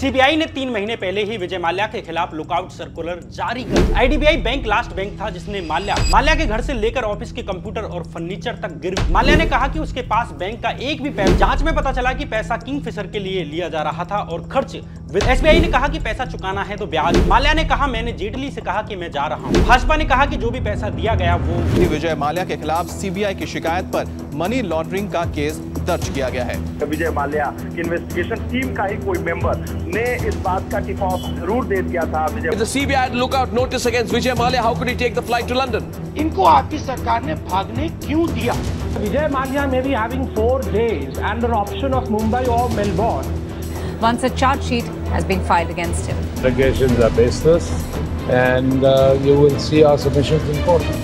CBI ने 3 महीने पहले ही विजय माल्या के खिलाफ लुकआउट सर्कुलर जारी कर। आईडीबीआई बैंक लास्ट बैंक था जिसने माल्या के घर से लेकर ऑफिस के कंप्यूटर और फर्नीचर तक गिरवी। माल्या ने कहा कि उसके पास बैंक का एक भी पैसा। जांच में पता चला कि पैसा किंगफिशर के लिए लिया जा रहा था और खर्च। एसबीआई ने कहा कि पैसा चुकाना है तो ब्याज। माल्या ने कहा मैंने जेटली से कहा कि मैं जा रहा हूं। भाजपा ने कहा कि जो भी पैसा दिया गया वो। विजय माल्या के खिलाफ सीबीआई की शिकायत पर मनी लॉन्ड्रिंग का केस दर्ज किया गया है। विजय माल्या की इन्वेस्टिगेशन टीम का ही कोई मेंबर ने इस बात का टिप ऑफ जरूर दे दिया था। The CBI had lookout notice against Vijay Mallya. How could he take the flight to London? इनको आपकी सरकार ने भागने क्यों दिया? Vijay Mallya may be having 4 days and an option of Mumbai or Melbourne. Once a charge sheet has been filed against him. Allegations are baseless and you will see our submissions in court.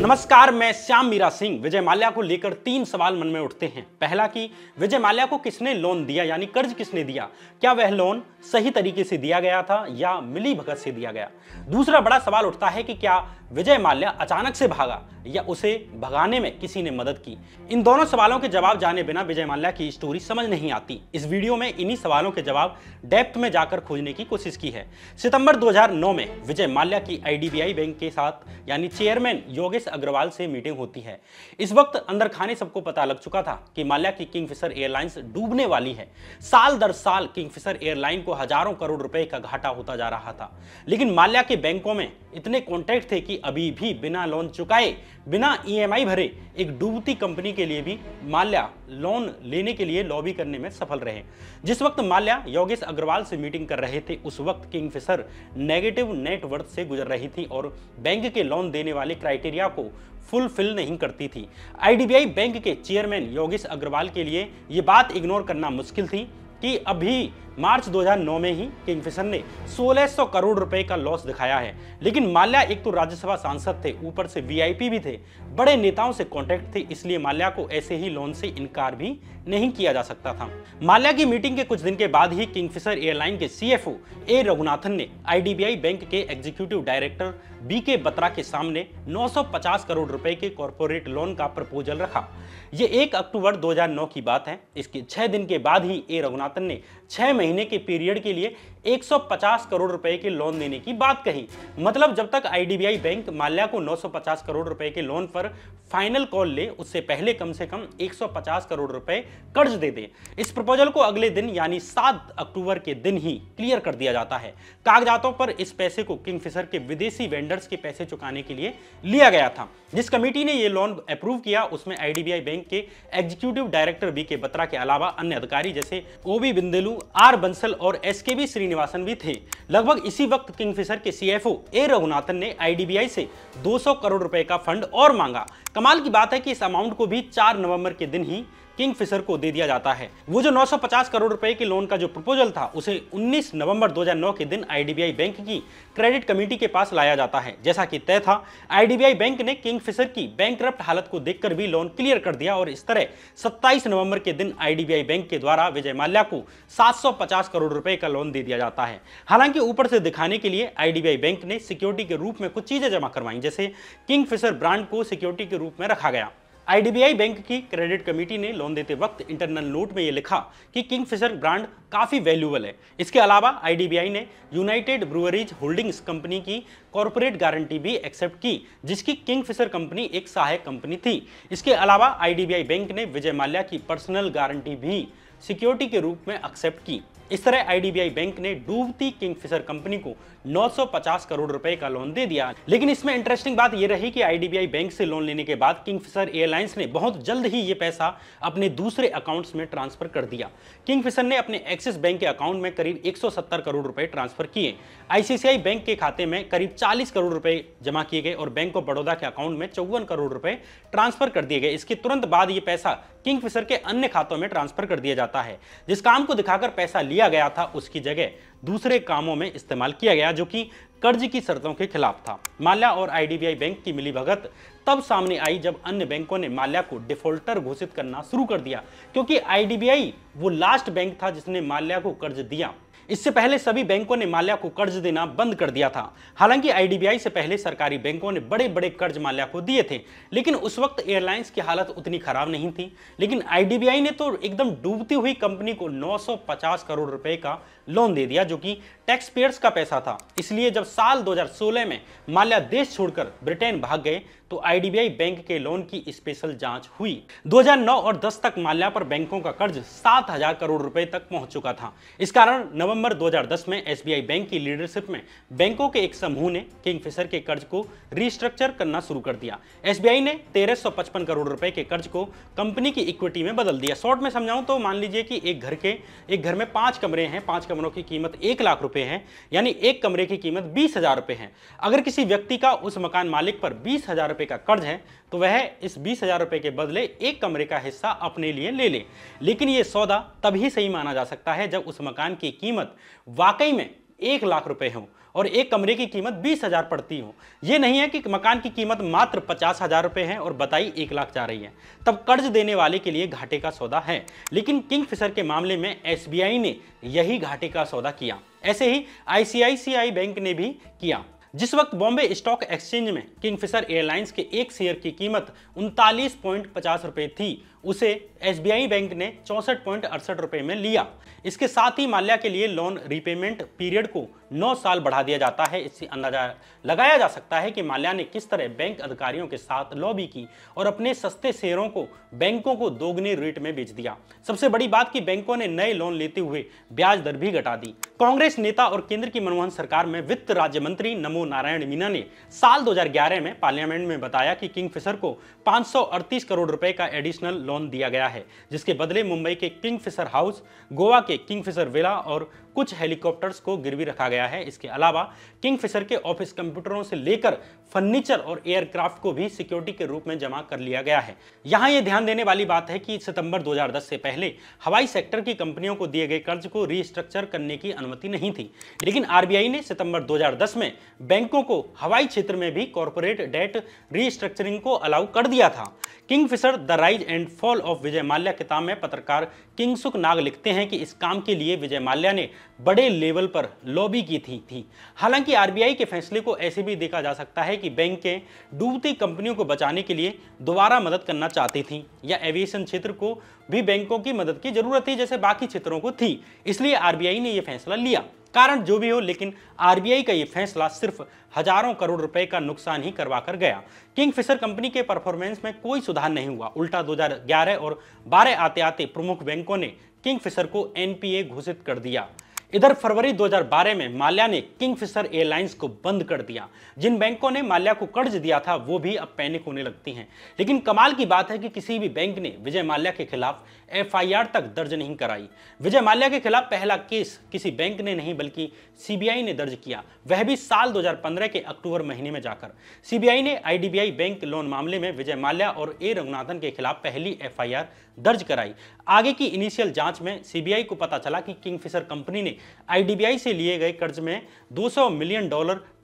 नमस्कार, मैं श्याम मीरा सिंह। विजय माल्या को लेकर 3 सवाल मन में उठते हैं। पहला कि विजय माल्या को किसने लोन दिया, यानी कर्ज किसने दिया? क्या वह लोन सही तरीके से दिया गया था या मिली भगत से दिया गया? दूसरा बड़ा सवाल उठता है कि क्या विजय माल्या अचानक से भागा या उसे भगाने में किसी ने मदद की? इन दोनों सवालों के जवाब जाने बिना विजय माल्या की स्टोरी समझ नहीं आती। इस वीडियो में इन्हीं सवालों के जवाब डेप्थ में जाकर खोजने की कोशिश की है। सितंबर 2009 में विजय माल्या की आईडीबीआई बैंक के साथ यानी चेयरमैन योगेश अग्रवाल से मीटिंग होती है। इस वक्त अंदर खाने सबको पता लग चुका था कि माल्या की किंगफिशर एयरलाइंस डूबने वाली है। साल दर साल किंगफिशर एयरलाइन को हजारों करोड़ रुपए का घाटा होता जा रहा था, लेकिन माल्या के बैंकों में इतने कॉन्ट्रैक्ट थे कि अभी भी बिना लोन चुकाए, बिना ईएमआई भरे एक डूबती कंपनी के लिए भी माल्या लोन लेने के लिए लॉबी करने में सफल रहे। जिस वक्त माल्या योगेश अग्रवाल से मीटिंग कर रहे थे, उस वक्त किंगफिशर नेगेटिव नेट वर्थ से गुजर रही थी और बैंक के लोन देने वाले क्राइटेरिया को फुलफिल नहीं करती थी। आईडीबीआई बैंक के चेयरमैन योगेश अग्रवाल के लिए यह बात इग्नोर करना मुश्किल थी कि अभी मार्च 2009 में ही किंगफिशर ने 1600 करोड़ रुपए का लॉस दिखाया है। लेकिन माल्या एक तो राज्यसभा सांसद थे, ऊपर से वीआईपी भी थे, बड़े नेताओं से कॉन्टैक्ट थे, इसलिए माल्या को ऐसे ही लोन से इनकार भी नहीं किया जा सकता था। माल्या की मीटिंग के कुछ दिन के बाद ही किंगफिशर एयरलाइन के सीएफओ ए रघुनाथन ने आईडीबीआई बैंक के एग्जीक्यूटिव डायरेक्टर बीके बत्रा के सामने 950 करोड़ रुपए के कॉर्पोरेट लोन का प्रपोजल रखा। ये 1 अक्टूबर 2009 की बात है। इसके 6 दिन के बाद ही ए रघुनाथन ने 6 महीने के पीरियड के लिए 150 करोड़ रुपए के लोन देने की बात कही। मतलब जब तक आईडीबीआई बैंक माल्या को 950 करोड़ रुपए के लोन पर फाइनल कॉल ले, उससे पहले कम से कम 150 करोड़ रुपए कर्ज दे दे। इस प्रपोजल को अगले दिन यानी 7 अक्टूबर के दिन ही क्लियर कर दिया जाता है। कागजातों पर इस पैसे को किंगफिशर के विदेशी वेंडर्स के पैसे चुकाने के लिए लिया गया था। जिस कमेटी ने यह लोन अप्रूव किया उसमें आईडीबीआई बैंक के एग्जीक्यूटिव डायरेक्टर बीके बत्रा के अलावा अन्य अधिकारी जैसे ओबी बिंदेलू, आर बंसल और एसकेबी श्रीनिवासन भी थे। लगभग इसी वक्त किंगफिशर के सीएफओ ए रघुनाथन ने आईडीबीआई से 200 करोड़ रुपए का फंड और मांगा। कमाल की बात है कि इस अमाउंट को भी 4 नवंबर के दिन ही किंगफिशर को दे दिया जाता है। वो जो 950 करोड़ रुपए के लोन का जो प्रपोजल था उसे 19 नवंबर 2009 के दिन आईडीबीआई बैंक की क्रेडिट कमेटी के पास लाया जाता है। जैसा कि तय था, आईडीबीआई बैंक ने किंगफिशर की बैंकरप्ट हालत को देखकर भी लोन क्लियर कर दिया और इस तरह 27 नवंबर के दिन आईडीबीआई बैंक के द्वारा विजय माल्या को 750 करोड़ रुपए का लोन दे दिया जाता है। हालांकि ऊपर से दिखाने के लिए आईडीबीआई बैंक ने सिक्योरिटी के रूप में कुछ चीजें जमा करवाई, जैसे किंगफिशर ब्रांड को सिक्योरिटी के रूप में रखा गया। आईडीबीआई बैंक की क्रेडिट कमेटी ने लोन देते वक्त इंटरनल नोट में यह लिखा कि किंगफिशर ब्रांड काफी वैल्यूएबल है। इसके अलावा आईडीबीआई ने यूनाइटेड ब्रूअरीज होल्डिंग्स कंपनी की कॉर्पोरेट गारंटी भी एक्सेप्ट की, जिसकी किंगफिशर कंपनी एक सहायक कंपनी थी। इसके अलावा आईडीबीआई बैंक ने विजय माल्या की पर्सनल गारंटी भी सिक्योरिटी के रूप में एक्सेप्ट की। इस तरह आईडीबीआई बैंक ने डूबती किंगफिशर कंपनी को 950 करोड़ रुपए का लोन दे दिया। लेकिन इसमें इंटरेस्टिंग बात यह रही कि आईडीबीआई बैंक से लोन लेने के बाद किंगफिशर एयरलाइंस ने बहुत जल्द ही यह पैसा अपने दूसरे अकाउंट्स में ट्रांसफर कर दिया। किंगफिशर ने अपने एक्सिस बैंक के अकाउंट में करीब 170 करोड़ रुपए ट्रांसफर किए। आईसीआईसीआई बैंक के खाते में करीब 40 करोड़ रुपए जमा किए गए और बैंक ऑफ बड़ौदा के अकाउंट में 54 करोड़ रुपए ट्रांसफर कर दिए गए। इसके तुरंत बाद यह पैसा किंगफिशर के अन्य खातों में ट्रांसफर कर दिया जाता है। जिस काम को दिखाकर पैसा लिया गया था उसकी जगह दूसरे कामों में इस्तेमाल किया गया, जो कि कर्ज की शर्तों के खिलाफ था। माल्या और आईडीबीआई बैंक की मिलीभगत तब सामने आई जब अन्य बैंकों ने माल्या को डिफॉल्टर घोषित करना शुरू कर दिया, क्योंकि आईडीबीआई वो लास्ट बैंक था जिसने माल्या को कर्ज दिया। इससे पहले सभी बैंकों ने माल्या को कर्ज देना बंद कर दिया था। हालांकि आईडीबीआई से पहले सरकारी बैंकों ने बड़े बड़े कर्ज माल्या को दिए थे, लेकिन उस वक्त एयरलाइंस की हालत उतनी खराब नहीं थी। लेकिन आईडीबीआई ने तो एकदम डूबती हुई कंपनी को 950 करोड़ रुपए का लोन दे दिया, जो कि टैक्स पेयर्स का पैसा था। इसलिए जब साल 2016 में माल्या देश छोड़कर ब्रिटेन भाग गए तो आईडीबीआई बैंक के लोन की स्पेशल जांच हुई। 2009 और 10 तक माल्या पर बैंकों का कर्ज 7000 करोड़ रुपए तक पहुंच चुका था। इस कारण नवंबर 2010 में एसबीआई बैंक की लीडरशिप में बैंकों के एक समूह ने किंगफिशर के कर्ज को रिस्ट्रक्चर करना शुरू कर दिया। एसबीआई ने 1355 करोड़ रुपए के कर्ज को कंपनी की इक्विटी में बदल दिया। शॉर्ट में समझाऊं तो मान लीजिए कि एक घर में 5 कमरे हैं, 5 कमरों की कीमत 1 लाख रुपए है, यानी एक कमरे की कीमत 20,000 रुपए है। अगर किसी व्यक्ति का उस मकान मालिक पर 20,000 रुपए का कर्ज है तो वह इस 20,000 रुपए के बदले एक कमरे का हिस्सा अपने लिए ले ले। लेकिन यह सौदा तभी सही माना जा सकता है जब उस मकान की कीमत वाकई में 1 लाख रुपए हो और एक कमरे की कीमत 20,000 पड़ती हो। यह नहीं है कि मकान की कीमत मात्र 50,000 रुपए है और बताई 1 लाख जा रही है, तब कर्ज देने वाले के लिए घाटे का सौदा है। लेकिन किंगफिशर के मामले में एसबीआई ने यही घाटे का सौदा किया। ऐसे ही आईसीआईसीआई बैंक ने भी किया। जिस वक्त बॉम्बे स्टॉक एक्सचेंज में किंगफिशर एयरलाइंस के एक शेयर की कीमत 39.50 रुपए थी, उसे एसबीआई बैंक ने 64.68 रुपए में लिया। इसके साथ ही माल्या के लिए लोन रीपेमेंट पीरियड को 9 साल बढ़ा दिया जाता है। इससे अंदाजा लगाया जा सकता है कि माल्या ने किस तरह बैंक अधिकारियों के साथ लॉबी की और अपने सस्ते शेयरों को बैंकों को दोगुनी रेट में बेच दिया। सबसे बड़ी बात कि बैंकों ने नए लोन लेते हुए ब्याज दर भी घटा दी। कांग्रेस नेता और केंद्र की मनमोहन सरकार में वित्त राज्य मंत्री नमो नारायण मीना ने साल 2011 में पार्लियामेंट में बताया कि किंगफिशर को 538 करोड़ रुपए का एडिशनल लोन दिया गया है, जिसके बदले मुंबई के किंगफिशर हाउस, गोवा के किंगफिशर विला और कुछ हेलीकॉप्टर्स को गिरवी रखा गया है। इसके अलावा किंगफिशर के ऑफिस कंप्यूटरों से लेकर फर्नीचर और एयरक्राफ्ट को भी सिक्योरिटी के रूप में जमा कर लिया गया है। यहां यह ध्यान देने वाली बात है कि सितंबर 2010 से पहले हवाई सेक्टर की कंपनियों को दिए गए कर्ज को रिस्ट्रक्चर करने की अनुमति नहीं थी, लेकिन आरबीआई ने सितंबर 2010 में बैंकों को हवाई क्षेत्र में भी कॉर्पोरेट डेट रिस्ट्रक्चरिंग को अलाउ कर दिया था। Kingfisher the rise and fall of Vijay Mallya किताब में पत्रकार किंगसुक नाग लिखते हैं कि इस काम के लिए विजय माल्या ने बड़े लेवल पर लॉबी की थी। हालांकि आरबीआई के फैसले को ऐसे भी देखा जा सकता है कि बैंकें डूबती कंपनियों को बचाने के लिए दोबारा मदद करना चाहती थी, या एविएशन क्षेत्र को भी बैंकों की मदद की जरूरत थी जैसे बाकी क्षेत्रों को थी, इसलिए आरबीआई ने यह फैसला लिया। कारण जो भी हो, लेकिन आरबीआई का यह फैसला सिर्फ हजारों करोड़ रुपए का नुकसान ही करवा कर गया। किंगफिशर कंपनी के परफॉर्मेंस में कोई सुधार नहीं हुआ। उल्टा 2011 और 12 आते आते प्रमुख बैंकों ने किंगफिशर को एनपीए घोषित कर दिया। इधर फरवरी 2012 में माल्या ने किंगफिशर एयरलाइंस को बंद कर दिया। जिन बैंकों ने माल्या को कर्ज दिया था वो भी अब पैनिक होने लगती हैं। लेकिन कमाल की बात है कि किसी भी बैंक ने विजय माल्या के खिलाफ एफआईआर तक दर्ज नहीं कराई। विजय माल्या के खिलाफ पहला केस किसी बैंक ने नहीं बल्कि सीबीआई ने दर्ज किया, वह भी साल 2015 के अक्टूबर महीने में जाकर। सीबीआई ने आईडीबीआई बैंक लोन मामले में विजय माल्या और ए रघुनाथन के खिलाफ पहली एफआईआर दर्ज कराई। आगे की इनिशियल जांच में सीबीआई को पता चला कि किंगफिशर कंपनी ने आईडीबीआई से लिए गए कर्ज में $200 मिलियन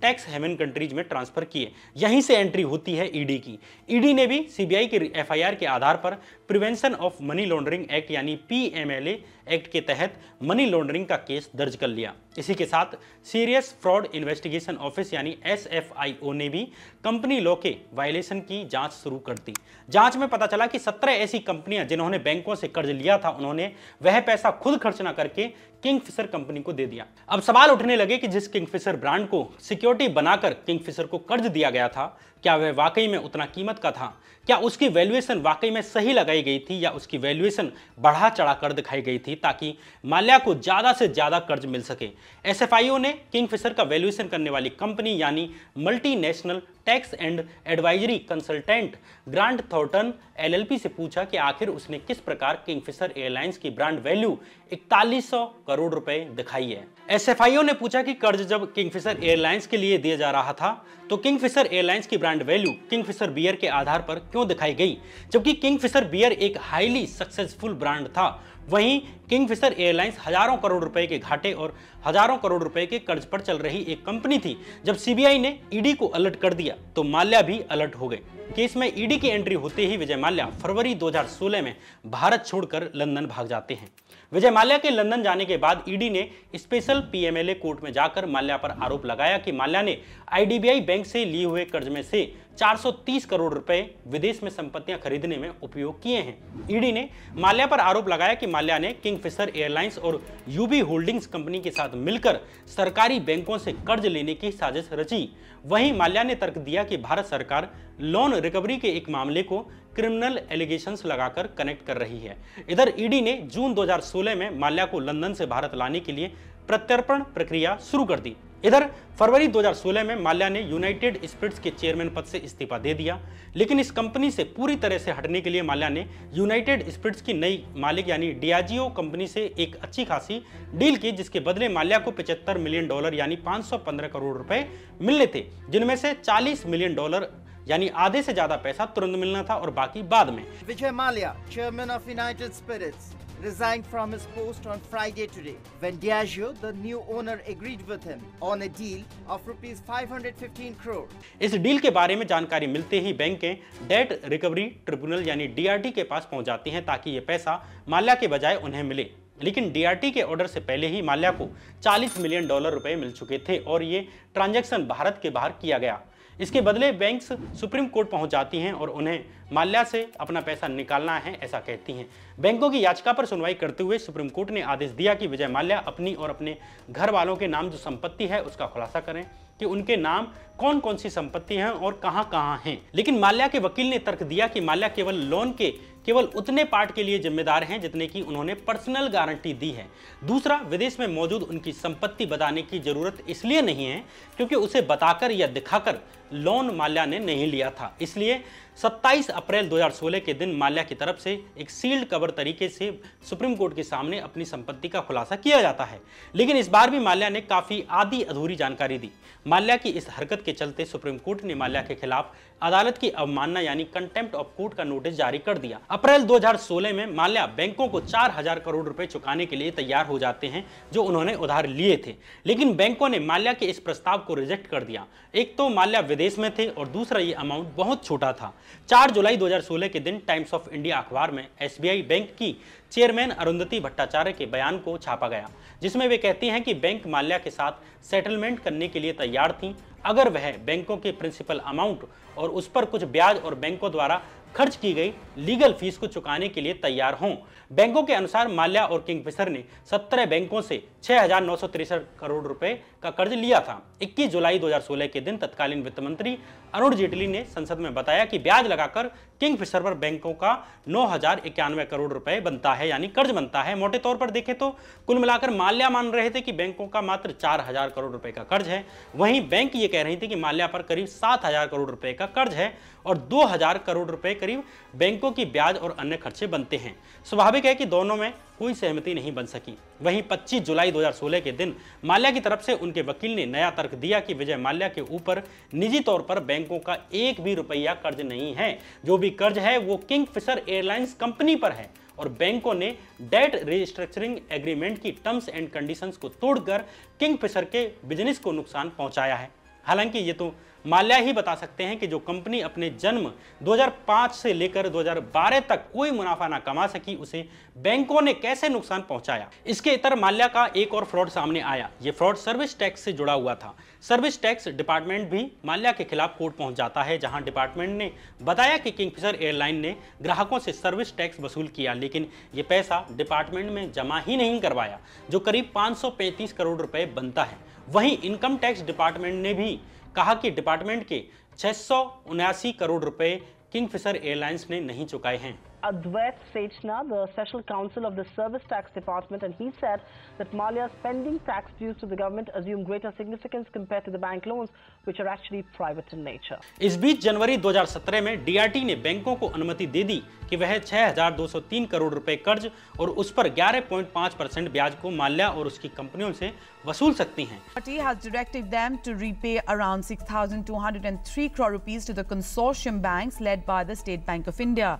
टैक्स हेवन कंट्रीज में ट्रांसफर किए। यहीं से एंट्री होती है ईडी की। ईडी ने भी सीबीआई के एफआईआर के आधार पर prevention of money laundering act यानी पीएमएलए एक्ट के तहत मनी लॉन्ड्रिंग का केस दर्ज कर लिया। इसी के साथ सीरियस फ्रॉड इन्वेस्टिगेशन ऑफिस यानी एसएफआईओ ने भी कंपनी लॉ के वायलेशन की जांच शुरू कर दी। जांच में पता चला कि 17 ऐसी कंपनियां जिन्होंने बैंकों से कर्ज लिया था, उन्होंने वह पैसा खुद खर्च न करके किंगफिशर कंपनी को दे दिया। अब सवाल उठने लगे कि जिस किंगफिशर ब्रांड को सिक्योरिटी बनाकर किंगफिशर को कर्ज दिया गया था, क्या वह वाकई में उतना कीमत का था? क्या उसकी वैल्यूएशन वाकई में सही लगाई गई थी या उसकी वैल्यूएशन बढ़ा चढ़ा कर दिखाई गई थी ताकि माल्या को ज्यादा से ज्यादा कर्ज मिल सके? एसएफआईओ ने किंगफिशर का वैल्यूएशन करने वाली कंपनी यानी multinational tax and advisory consultant grant Thornton LLP से पूछा कि आखिर उसने किस प्रकार किंगफिशर एयरलाइंस की ब्रांड वैल्यू 4100 करोड़ रुपए दिखाई है। एसएफआईओ ने पूछा कि कर्ज जब किंगफिशर एयरलाइंस के लिए दिया जा रहा था तो किंगफिशर एयरलाइंस की ब्रांड वैल्यू किंगफिशर बियर के आधार पर क्यों दिखाई गई, जबकि किंगफिशर बियर एक हाईली सक्सेसफुल ब्रांड था। वहीं किंगफिशर एयरलाइंस हजारों करोड़ रुपए के घाटे और हजारों करोड़ रुपए के कर्ज पर चल रही एक कंपनी थी। जब सीबीआई ने ईडी को अलर्ट कर दिया तो माल्या भी अलर्ट हो गए। केस में ईडी की एंट्री होते ही विजय माल्या फरवरी 2016 में भारत छोड़कर लंदन भाग जाते हैं। विजय माल्या के लंदन जाने के बाद ईडी ने स्पेशल पीएमएलए कोर्ट में जाकर माल्या पर आरोप लगाया कि माल्या ने आईडीबीआई बैंक से लिए हुए कर्ज में से 430 करोड़ रुपए विदेश में संपत्तियां खरीदने में उपयोग किए हैं। ईडी ने माल्या पर आरोप लगाया कि माल्या ने किंगफिशर एयरलाइंस और यूबी होल्डिंग्स कंपनी के साथ मिलकर सरकारी बैंकों से कर्ज लेने की साजिश रची। वहीं माल्या ने तर्क दिया कि भारत सरकार लोन रिकवरी के एक मामले को क्रिमिनल एलिगेशंस लगाकर कनेक्ट कर रही है। इधर ईडी ने जून 2016 में माल्या को लंदन से भारत लाने के लिए प्रत्यर्पण प्रक्रिया शुरू कर दी। इधर फरवरी 2016 में माल्या ने यूनाइटेड स्पिरिट्स के चेयरमैन पद से इस्तीफा दे दिया, लेकिन इस कंपनी से पूरी तरह से हटने के लिए माल्या ने यूनाइटेड स्पिरिट्स की नई मालिक यानी डियाजियो कंपनी से एक अच्छी खासी डील की, जिसके बदले माल्या को $75 मिलियन यानी 515 करोड़ रुपए मिलने थे, जिनमें से $40 मिलियन यानी आधे से ज्यादा पैसा तुरंत मिलना था और बाकी बाद में। Vijay Mallya, chairman of United Spirits, resigned from his post on Friday today when Diageo, the new owner, agreed with him on a deal of rupees 515 crore. इस डील के बारे में जानकारी मिलते ही बैंकें डेट रिकवरी ट्रिब्यूनल यानी DRT के पास पहुंच जाती हैं ताकि ये पैसा माल्या के बजाय उन्हें मिले। लेकिन डीआरटी के ऑर्डर से पहले ही माल्या को $40 मिलियन रुपए मिल चुके थे और ये ट्रांजैक्शन भारत के बाहर किया गया। इसके बदले बैंक्स सुप्रीम कोर्ट पहुंच जाती हैं और उन्हें माल्या से अपना पैसा निकालना है ऐसा कहती हैं। बैंकों की याचिका पर सुनवाई करते हुए सुप्रीम कोर्ट ने आदेश दिया कि विजय माल्या अपनी और अपने घर वालों के नाम जो संपत्ति है उसका खुलासा करें कि उनके नाम कौन कौन सी संपत्ति हैं और कहां हैं। लेकिन माल्या के वकील ने तर्क दिया कि माल्या केवल लोन के केवल उतने पार्ट के लिए जिम्मेदार हैं जितने की उन्होंने पर्सनल गारंटी दी है। दूसरा, विदेश में मौजूद उनकी संपत्ति बताने की जरूरत इसलिए नहीं है क्योंकि उसे बताकर या दिखाकर लोन माल्या ने नहीं लिया था। इसलिए 27 अप्रैल 2016 के दिन माल्या की तरफ से एक सील्ड कवर तरीके से सुप्रीम कोर्ट के सामने अपनी संपत्ति का खुलासा किया जाता है। लेकिन इस बार भी माल्या ने काफी आधी अधूरी जानकारी दी। माल्या की इस हरकत के चलते सुप्रीम कोर्ट ने माल्या के खिलाफ अदालत की अवमानना यानी कंटेम्प्ट ऑफ कोर्ट का नोटिस जारी कर दिया। अप्रैल 2016 में माल्या बैंकों को 4000 करोड़ रुपए चुकाने के लिए तैयार हो जाते हैं जो उन्होंने उधार लिए थे, लेकिन बैंकों ने माल्या के इस प्रस्ताव को रिजेक्ट कर दिया। एक तो माल्या विदेश में थे और दूसरा ये अमाउंट बहुत छोटा था। 4 जुलाई 2016 के दिन टाइम्स ऑफ इंडिया अखबार में एसबीआई बैंक की चेयरमैन अरुंधति भट्टाचार्य के बयान को छापा गया, जिसमें वे कहती हैं कि बैंक माल्या के साथ सेटलमेंट करने के लिए तैयार थी अगर वह बैंकों के प्रिंसिपल अमाउंट और उस पर कुछ ब्याज और बैंकों द्वारा खर्च की गई लीगल फीस को चुकाने के लिए तैयार हों। बैंकों के अनुसार माल्या और किंगफिशर ने 17 बैंकों से 6,963 करोड़ रुपए का कर्ज लिया था। 21 जुलाई 2016 के दिन तत्कालीन वित्त मंत्री अरुण जेटली ने संसद में बताया कि ब्याज लगाकर किंगफिशर पर बैंकों का 9,091 करोड़ रुपए बनता है, यानी कर्ज बनता है। मोटे तौर पर देखें तो कुल मिलाकर माल्या मान रहे थे कि बैंकों का मात्र 4,000 करोड़ रुपए का कर्ज है, वहीं बैंक ये कह रही थी कि माल्या पर करीब 7,000 करोड़ रुपए का कर्ज है और 2,000 करोड़ रुपए करीब बैंकों की ब्याज और अन्य खर्चे बनते हैं। स्वाभाविक है कि दोनों में कोई सहमति नहीं बन सकी। वहीं 25 जुलाई 2016 के दिन माल्या की तरफ से उनके वकील ने नया तर्क दिया कि विजय माल्या के ऊपर निजी तौर पर बैंकों का एक भी रुपया कर्ज नहीं है। जो भी कर्ज है वो किंगफिशर एयरलाइंस कंपनी पर है और बैंकों ने डेट रिस्ट्रक्चरिंग एग्रीमेंट की टर्म्स एंड कंडीशंस को तोड़कर किंगफिशर के बिजनेस को नुकसान पहुंचाया है। हालांकि ये तो माल्या ही बता सकते हैं कि जो कंपनी अपने जन्म 2005 से लेकर 2012 तक कोई मुनाफा ना कमा सकी उसे बैंकों ने कैसे नुकसान पहुंचाया। इसके इतर माल्या का एक और फ्रॉड सामने आया। ये फ्रॉड सर्विस टैक्स से जुड़ा हुआ था। सर्विस टैक्स डिपार्टमेंट भी माल्या के खिलाफ कोर्ट पहुंच जाता है, जहां डिपार्टमेंट ने बताया कि किंगफिशर एयरलाइन ने ग्राहकों से सर्विस टैक्स वसूल किया, लेकिन ये पैसा डिपार्टमेंट में जमा ही नहीं करवाया, जो करीब 535 करोड़ रुपए बनता है। वहीं इनकम टैक्स डिपार्टमेंट ने भी कहा कि डिपार्टमेंट के 679 करोड़ रुपए किंगफिशर एयरलाइंस ने नहीं चुकाए हैं। Advait Sechna, the Special Counsel of the Service Tax Department, and he said that Malya's pending tax dues to the government assume greater significance compared to the bank loans, which are actually private in nature. इस बीच जनवरी 2017 में DRT ने बैंकों को अनुमति दे दी कि वह 6,203 करोड़ रुपए कर्ज और उस पर 11.5% ब्याज को माल्या और उसकी कंपनियों से वसूल सकती हैं। Party has directed them to repay around 6,203 crore rupees to the consortium banks led by the State Bank of India.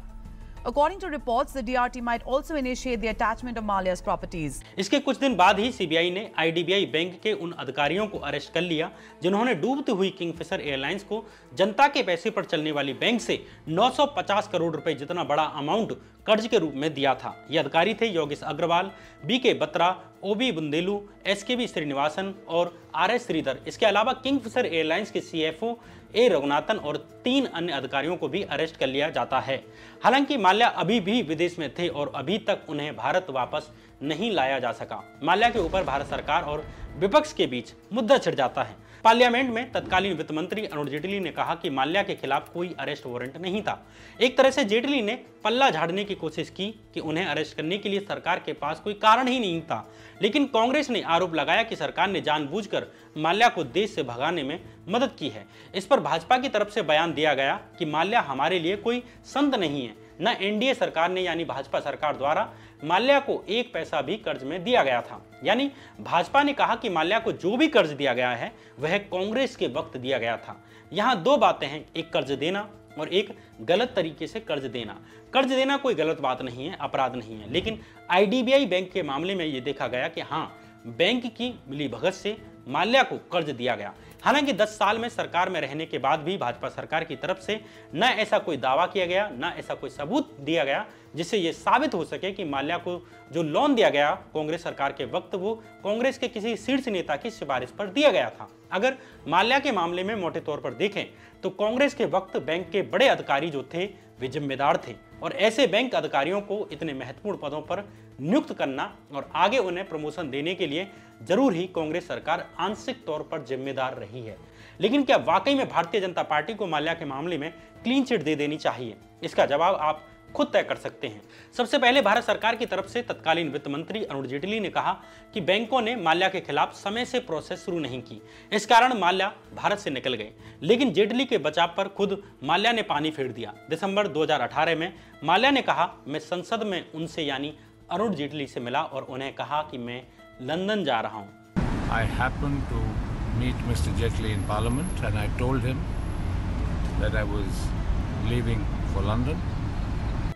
According to reports, the DRT might also initiate the attachment of Malia's properties. इसके कुछ दिन बाद ही CBI ने IDBI bank के उन अधिकारियों को arrest कर लिया जिन्होंने डूबती हुई किंगफिशर एयरलाइंस को जनता के पैसे पर चलने वाली बैंक से 950 करोड़ रुपए जितना बड़ा अमाउंट कर्ज के रूप में दिया था। ये अधिकारी थे योगेश अग्रवाल, बीके बत्रा, ओबी बुंदेलू, एसकेबी श्रीनिवासन और आरएस श्रीधर। इसके अलावा किंगफिशर एयरलाइंस के सीएफओ ए रघुनाथन और 3 अन्य अधिकारियों को भी अरेस्ट कर लिया जाता है। हालांकि माल्या अभी भी विदेश में थे और अभी तक उन्हें भारत वापस नहीं लाया जा सका। माल्या के ऊपर भारत सरकार और विपक्ष के बीच मुद्दा छिड़ जाता है। पार्लियामेंट में तत्कालीन वित्त मंत्री अरुण जेटली ने कहा कि माल्या के खिलाफ कोई अरेस्ट वारंट नहीं था। एक तरह से जेटली ने पल्ला झाड़ने की कोशिश की कि उन्हें अरेस्ट करने के लिए सरकार के पास कोई कारण ही नहीं था। लेकिन कांग्रेस ने आरोप लगाया कि सरकार ने जानबूझकर माल्या को देश से भगाने में मदद की है। इस पर भाजपा की तरफ से बयान दिया गया कि माल्या हमारे लिए कोई संत नहीं है। न एनडीए सरकार ने यानी भाजपा सरकार द्वारा माल्या को 1 पैसा भी कर्ज में दिया गया था। यानी भाजपा ने कहा कि माल्या को जो भी कर्ज दिया गया है वह कांग्रेस के वक्त दिया गया था। यहाँ 2 बातें हैं, एक कर्ज देना और एक गलत तरीके से कर्ज देना। कर्ज देना कोई गलत बात नहीं है, अपराध नहीं है, लेकिन आईडीबीआई बैंक के मामले में ये देखा गया कि हाँ, बैंक की मिलीभगत से माल्या को कर्ज दिया गया। हालांकि 10 साल में सरकार में रहने के बाद भी भाजपा सरकार की तरफ से न ऐसा कोई दावा किया गया, न ऐसा कोई सबूत दिया गया जिससे यह साबित हो सके कि माल्या को जो लोन दिया गया कांग्रेस सरकार के वक्त वो कांग्रेस के किसी शीर्ष नेता की सिफारिश पर दिया गया था। अगर माल्या के मामले में मोटे तौर पर देखें तो कांग्रेस के वक्त बैंक के बड़े अधिकारी जो थे वे जिम्मेदार थे और ऐसे बैंक अधिकारियों को इतने महत्वपूर्ण पदों पर नियुक्त करना और आगे उन्हें प्रमोशन देने के लिए जरूर ही कांग्रेस सरकार आंशिक तौर पर जिम्मेदार रही है। लेकिन क्या वाकई में भारतीय जनता पार्टी को माल्या के मामले में क्लीन चिट दे देनी चाहिए? इसका जवाब आप खुद तय कर सकते हैं। सबसे पहले भारत सरकार की तरफ से तत्कालीन वित्त मंत्री अरुण जेटली ने कहा कि बैंकों ने माल्या के खिलाफ समय से प्रोसेस शुरू नहीं की, इस कारण माल्या भारत से निकल गए। लेकिन जेटली के बचाव पर खुद माल्या ने पानी फेर दिया। दिसंबर 2018 में माल्या ने कहा, मैं संसद में उनसे यानी अरुण जेटली से मिला और उन्हें कहा कि मैं लंदन जा रहा हूं। I happened to meet Mr. Jetley in Parliament and I told him that I was leaving for London.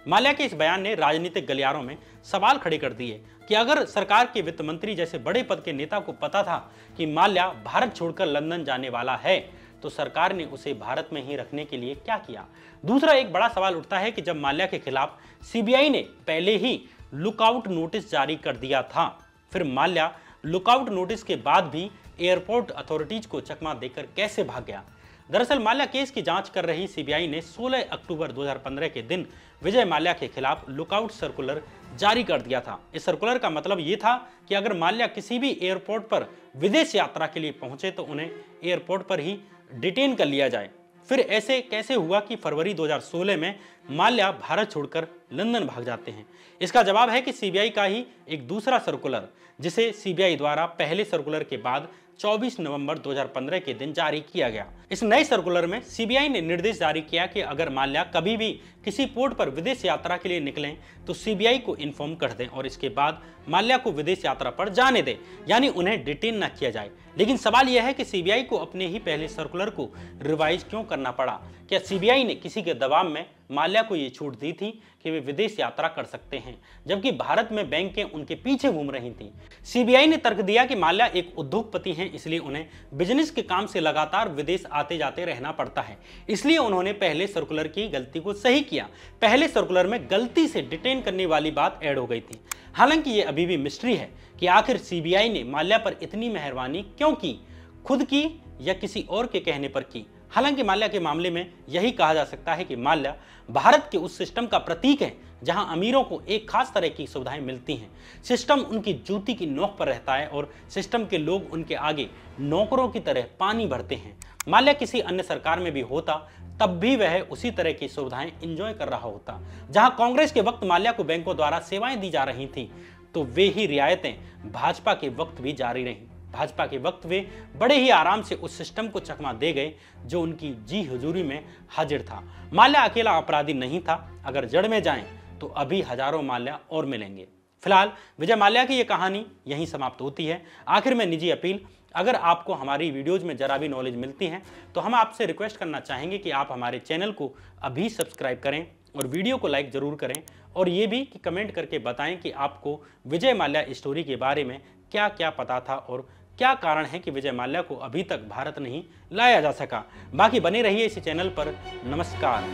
Mallya के इस बयान ने राजनीतिक गलियारों में सवाल खड़े कर दिए कि अगर सरकार के वित्त मंत्री जैसे बड़े पद के नेता को पता था कि माल्या भारत छोड़कर लंदन जाने वाला है तो सरकार ने उसे भारत में ही रखने के लिए क्या किया। दूसरा एक बड़ा सवाल उठता है कि जब माल्या के खिलाफ सीबीआई ने पहले ही लुकआउट नोटिस जारी कर दिया था, फिर माल्या लुकआउट नोटिस के बाद भी एयरपोर्ट अथॉरिटीज को चकमा देकर कैसे भाग गया। दरअसल माल्या केस की जांच कर रही सीबीआई ने 16 अक्टूबर 2015 के दिन विजय माल्या के खिलाफ लुकआउट सर्कुलर जारी कर दिया था। इस सर्कुलर का मतलब ये था कि अगर माल्या किसी भी एयरपोर्ट पर विदेश यात्रा के लिए पहुंचे तो उन्हें एयरपोर्ट पर ही डिटेन कर लिया जाए। फिर ऐसे कैसे हुआ कि फरवरी 2016 में माल्या भारत छोड़कर लंदन भाग जाते हैं? इसका जवाब है कि सीबीआई का ही एक दूसरा सर्कुलर, जिसे सीबीआई द्वारा पहले सर्कुलर के बाद 24 नवंबर 2015 के दिन जारी किया गया। इस नए सर्कुलर में सीबीआई ने निर्देश जारी किया कि अगर माल्या कभी भी किसी पोर्ट पर विदेश यात्रा के लिए निकलें तो सीबीआई को इन्फॉर्म कर दें और इसके बाद माल्या को विदेश यात्रा पर जाने दें, यानी उन्हें डिटेन न किया जाए। लेकिन सवाल यह है कि सीबीआई को अपने ही पहले सर्कुलर को रिवाइज क्यों करना पड़ा? क्या सीबीआई ने किसी के दबाव में माल्या को ये छूट दी थी कि वे विदेश यात्रा कर सकते हैं, जबकि भारत में बैंकें उनके पीछे घूम रही थीं? सीबीआई ने तर्क दिया कि माल्या एक उद्योगपति हैं, इसलिए उन्हें बिजनेस के काम से लगातार विदेश आते जाते रहना पड़ता है, इसलिए उन्होंने पहले सर्कुलर की गलती को सही किया। पहले सर्कुलर में गलती से डिटेन करने वाली बात ऐड हो गई थी। हालांकि ये अभी भी मिस्ट्री है कि आखिर सीबीआई ने माल्या पर इतनी मेहरबानी क्यों की, खुद की या किसी और के कहने पर की। हालांकि माल्या के मामले में यही कहा जा सकता है कि माल्या भारत के उस सिस्टम का प्रतीक है जहां अमीरों को एक खास तरह की सुविधाएं मिलती हैं। सिस्टम उनकी जूती की नोक पर रहता है और सिस्टम के लोग उनके आगे नौकरों की तरह पानी भरते हैं। माल्या किसी अन्य सरकार में भी होता तब भी वह उसी तरह की सुविधाएं एंजॉय कर रहा होता। जहां कांग्रेस के वक्त माल्या को बैंकों द्वारा सेवाएं दी जा रही थी तो वे ही रियायतें भाजपा के वक्त भी जारी रहीं। भाजपा के वक्त वे बड़े ही आराम से उस सिस्टम को चकमा दे गए जो उनकी जी हुजूरी में हाजिर था। माल्या अकेला अपराधी नहीं था। अगर जड़ में जाएं तो अभी हजारों माल्या और मिलेंगे। फिलहाल विजय माल्या की ये कहानी यहीं समाप्त होती है। आखिर में निजी अपील, अगर आपको हमारी वीडियोज में जरा भी नॉलेज मिलती है तो हम आपसे रिक्वेस्ट करना चाहेंगे कि आप हमारे चैनल को अभी सब्सक्राइब करें और वीडियो को लाइक जरूर करें और ये भी कि कमेंट करके बताएं कि आपको विजय माल्या स्टोरी के बारे में क्या क्या पता था और क्या कारण है कि विजय माल्या को अभी तक भारत नहीं लाया जा सका। बाकी बने रहिए इसी चैनल पर। नमस्कार।